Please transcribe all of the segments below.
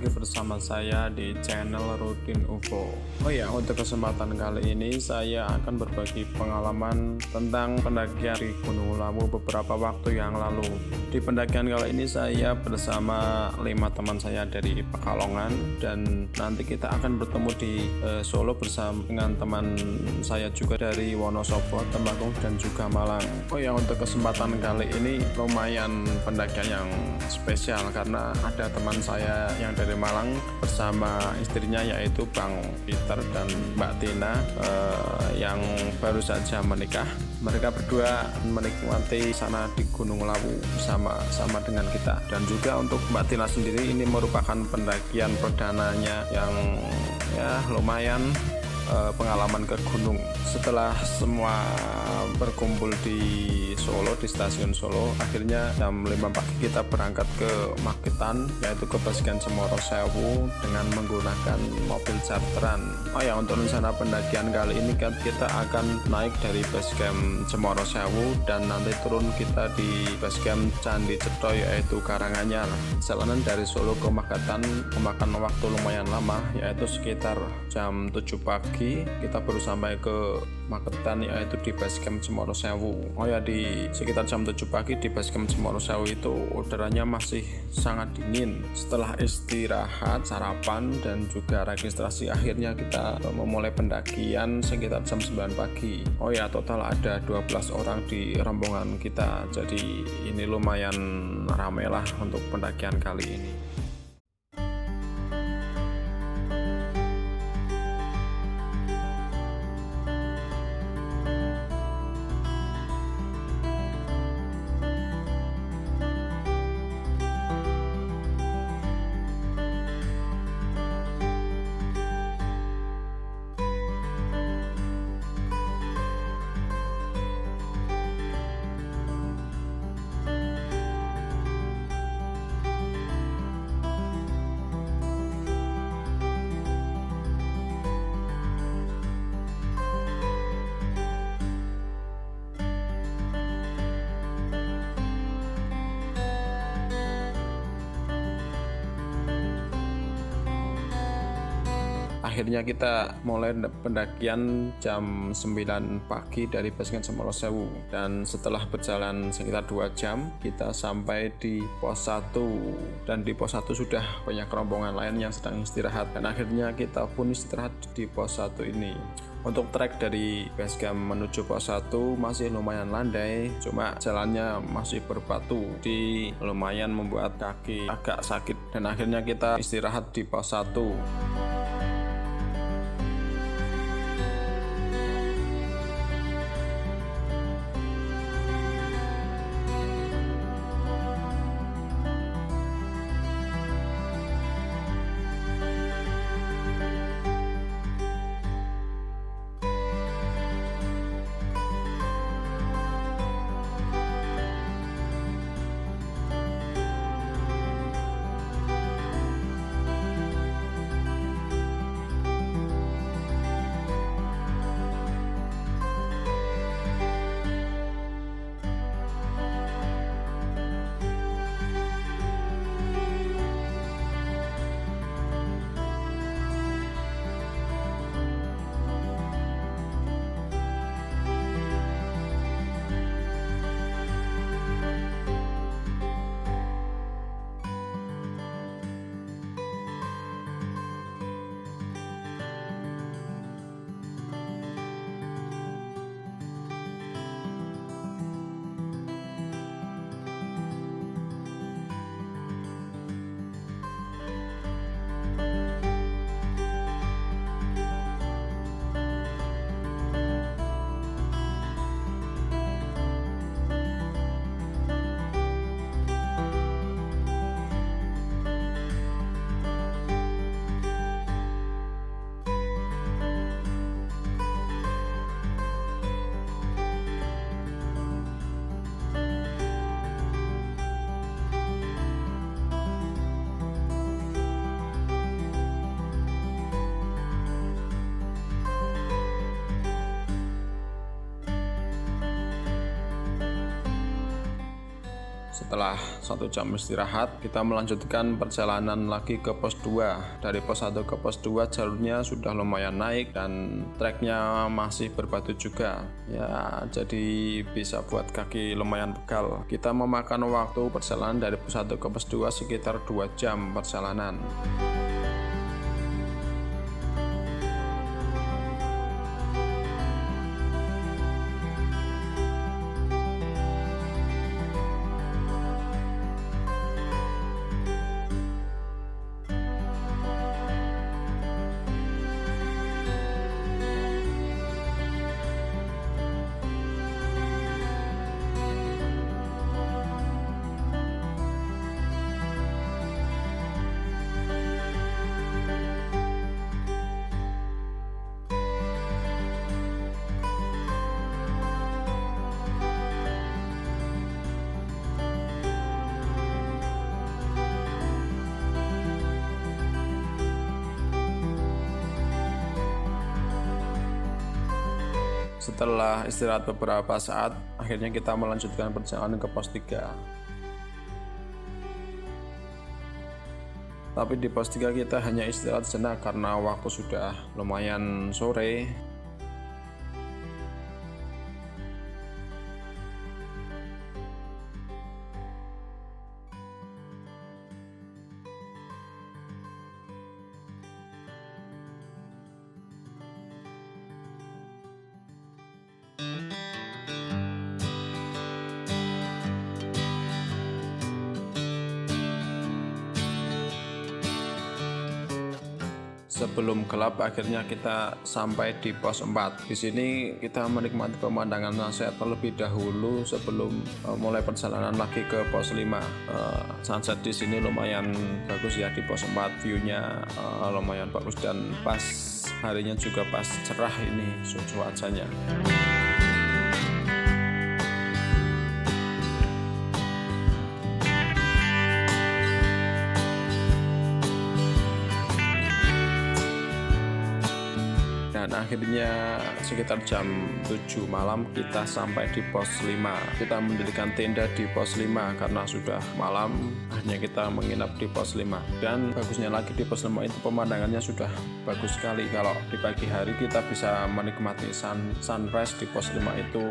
lagi bersama saya di channel Rutin UFO. Oh ya, untuk kesempatan kali ini saya akan berbagi pengalaman tentang pendakian di Gunung Lawu beberapa waktu yang lalu. Di pendakian kali ini saya bersama 5 teman saya dari Pekalongan, dan nanti kita akan bertemu di Solo bersama dengan teman saya juga dari Wonosobo, Temanggung, dan juga Malang. Oh ya, untuk kesempatan kali ini lumayan pendakian yang spesial karena ada teman saya yang dari Malang bersama istrinya, yaitu Bang Peter dan Mbak Tina yang baru saja menikah. Mereka berdua menikmati sana di Gunung Lawu sama dengan kita. Dan juga untuk Mbak Tina sendiri, ini merupakan pendakian perdananya yang ya lumayan pengalaman ke gunung. Setelah semua berkumpul di Solo, di stasiun Solo, akhirnya jam 5 pagi kita berangkat ke Magetan, yaitu ke Basecamp Cemoro Sewu dengan menggunakan mobil charteran. Oh ya, untuk rencana pendakian kali ini kan kita akan naik dari Basecamp Cemoro Sewu dan nanti turun kita di Basecamp Candi Cetro, yaitu Karanganyar. Jalanan dari Solo ke Magetan memakan waktu lumayan lama, yaitu sekitar jam 7 pagi kita baru sampai ke Magetan, yaitu di Basecamp Cemoro Sewu. Oh ya, di sekitar jam 7 pagi di Basecamp Cemoro Sewu itu udaranya masih sangat dingin. Setelah istirahat, sarapan, dan juga registrasi, akhirnya kita memulai pendakian sekitar jam 9 pagi. Oh ya, total ada 12 orang di rombongan kita, jadi ini lumayan ramai lah untuk pendakian kali ini. Akhirnya kita mulai pendakian jam 9 pagi dari Basecamp Cemoro Sewu, dan setelah berjalan sekitar 2 jam kita sampai di pos 1, dan di pos 1 sudah banyak rombongan lain yang sedang istirahat, dan akhirnya kita pun istirahat di pos 1 ini. Untuk trek dari Basecamp menuju pos 1 masih lumayan landai, cuma jalannya masih berbatu, di lumayan membuat kaki agak sakit, dan akhirnya kita istirahat di pos 1. Setelah 1 jam istirahat, kita melanjutkan perjalanan lagi ke pos 2. Dari pos 1 ke pos 2 jalurnya sudah lumayan naik dan treknya masih berbatu juga. Ya, jadi bisa buat kaki lumayan pegal. Kita memakan waktu perjalanan dari pos 1 ke pos 2 sekitar 2 jam perjalanan. Setelah istirahat beberapa saat, akhirnya kita melanjutkan perjalanan ke pos 3. Tapi di pos 3 kita hanya istirahat sejenak karena waktu sudah lumayan sore. Sebelum gelap, akhirnya kita sampai di pos 4. Di sini kita menikmati pemandangan sunset terlebih dahulu sebelum mulai perjalanan lagi ke pos 5. Sunset di sini lumayan bagus ya di pos 4, view-nya lumayan bagus dan pas harinya juga pas cerah ini cuacanya. Dan akhirnya sekitar jam 7 malam kita sampai di pos 5. Kita mendirikan tenda di pos 5 karena sudah malam, akhirnya kita menginap di pos 5. Dan bagusnya lagi di pos 5 itu pemandangannya sudah bagus sekali. Kalau di pagi hari kita bisa menikmati sunrise di pos 5 itu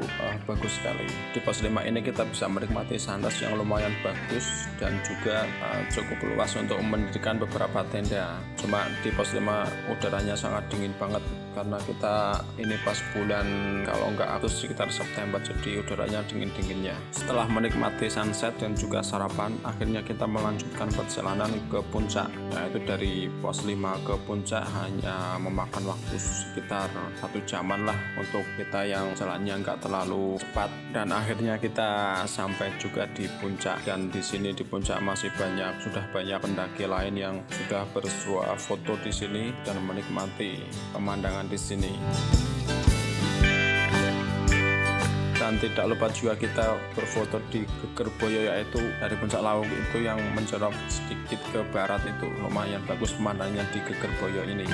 bagus sekali. Di pos 5 ini kita bisa menikmati sunrise yang lumayan bagus dan juga cukup luas untuk mendirikan beberapa tenda. Cuma di pos 5 udaranya sangat dingin banget karena kita ini pas bulan kalau nggak Agustus sekitar September, jadi udaranya dingin-dinginnya. Setelah menikmati sunset dan juga sarapan, akhirnya kita melanjutkan perjalanan ke puncak, yaitu dari pos 5 ke puncak hanya memakan waktu sekitar 1 jaman lah untuk kita yang jalannya nggak terlalu cepat. Dan akhirnya kita sampai juga di puncak, dan di sini di puncak sudah banyak pendaki lain yang sudah bersuah foto di sini dan menikmati pemandangan di sini. Dan tidak lupa juga kita berfoto di Gegerboyo, yaitu dari puncak Lawung itu yang menjorok sedikit ke barat, itu lumayan bagus pemandangannya di Gegerboyo ini.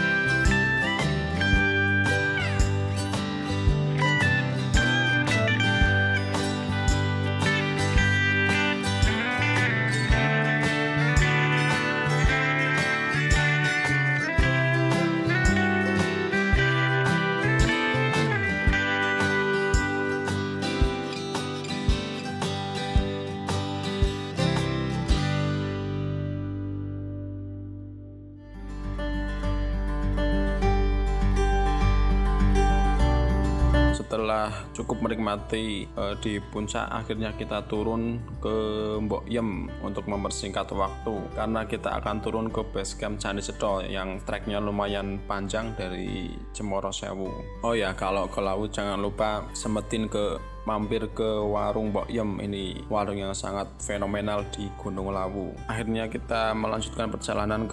Setelah cukup menikmati di puncak, akhirnya kita turun ke Mbok Yem untuk mempersingkat waktu karena kita akan turun ke base camp Candi Cetho yang treknya lumayan panjang dari Cemoro Sewu. Oh ya, kalau ke laut jangan lupa mampir ke warung Mbok Yem, ini warung yang sangat fenomenal di Gunung Lawu. Akhirnya kita melanjutkan perjalanan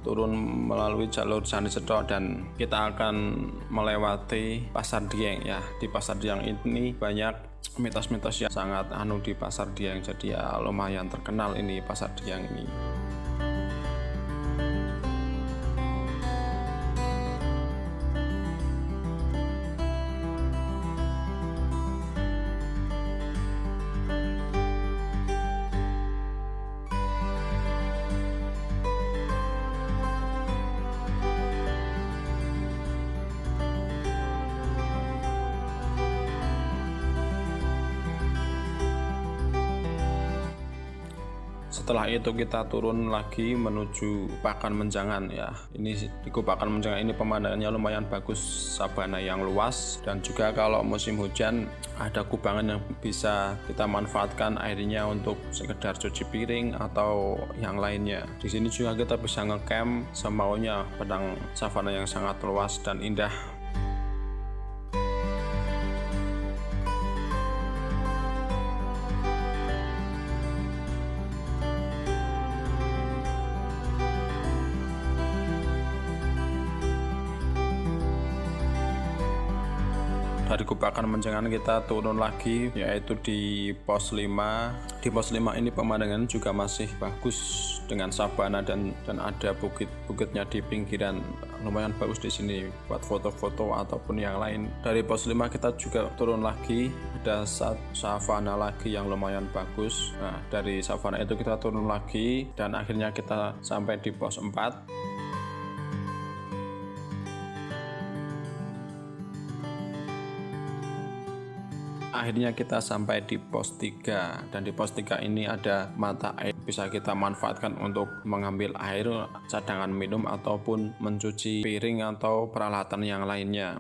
turun melalui jalur Candi Cetho dan kita akan melewati Pasar Dieng ya. Di Pasar Dieng ini banyak mitos-mitos yang sangat di Pasar Dieng, jadi ya lumayan terkenal ini Pasar Dieng ini. Setelah itu kita turun lagi menuju Kupakan Menjangan ya. Ini di Kupakan Menjangan ini pemandangannya lumayan bagus, sabana yang luas, dan juga kalau musim hujan ada kubangan yang bisa kita manfaatkan airnya untuk sekedar cuci piring atau yang lainnya. Di sini juga kita bisa ngecamp semaunya, padang savana yang sangat luas dan indah. Dari Kupakan Menjangan kita turun lagi yaitu di pos 5. Di pos 5 ini pemandangan juga masih bagus dengan sabana dan ada bukit-bukitnya di pinggiran. Lumayan bagus di sini buat foto-foto ataupun yang lain. Dari pos 5 kita juga turun lagi, ada savana lagi yang lumayan bagus. Nah, dari savana itu kita turun lagi dan akhirnya kita sampai di pos 4. Akhirnya kita sampai di pos 3, dan di pos 3 ini ada mata air, bisa kita manfaatkan untuk mengambil air, cadangan minum ataupun mencuci piring atau peralatan yang lainnya.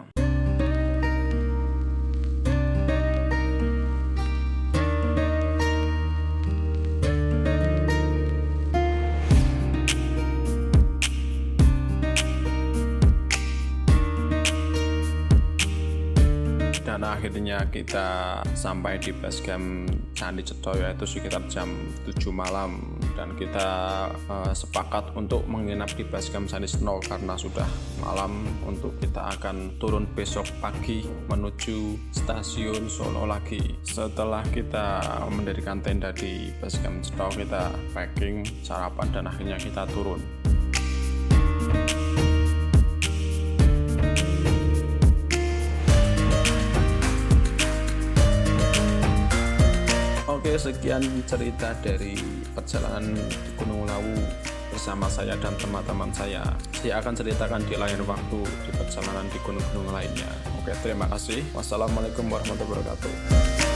Dan akhirnya kita sampai di base camp Candi Cetha yaitu sekitar jam 7 malam, dan kita sepakat untuk menginap di base camp Candi Cetha karena sudah malam, untuk kita akan turun besok pagi menuju stasiun Solo lagi. Setelah kita mendirikan tenda di base camp Cetha, kita packing, sarapan, dan akhirnya kita turun. Oke, sekian cerita dari perjalanan di Gunung Lawu bersama saya dan teman-teman saya. Saya akan ceritakan di lain waktu di perjalanan di gunung-gunung lainnya. Oke, terima kasih. Wassalamualaikum warahmatullahi wabarakatuh.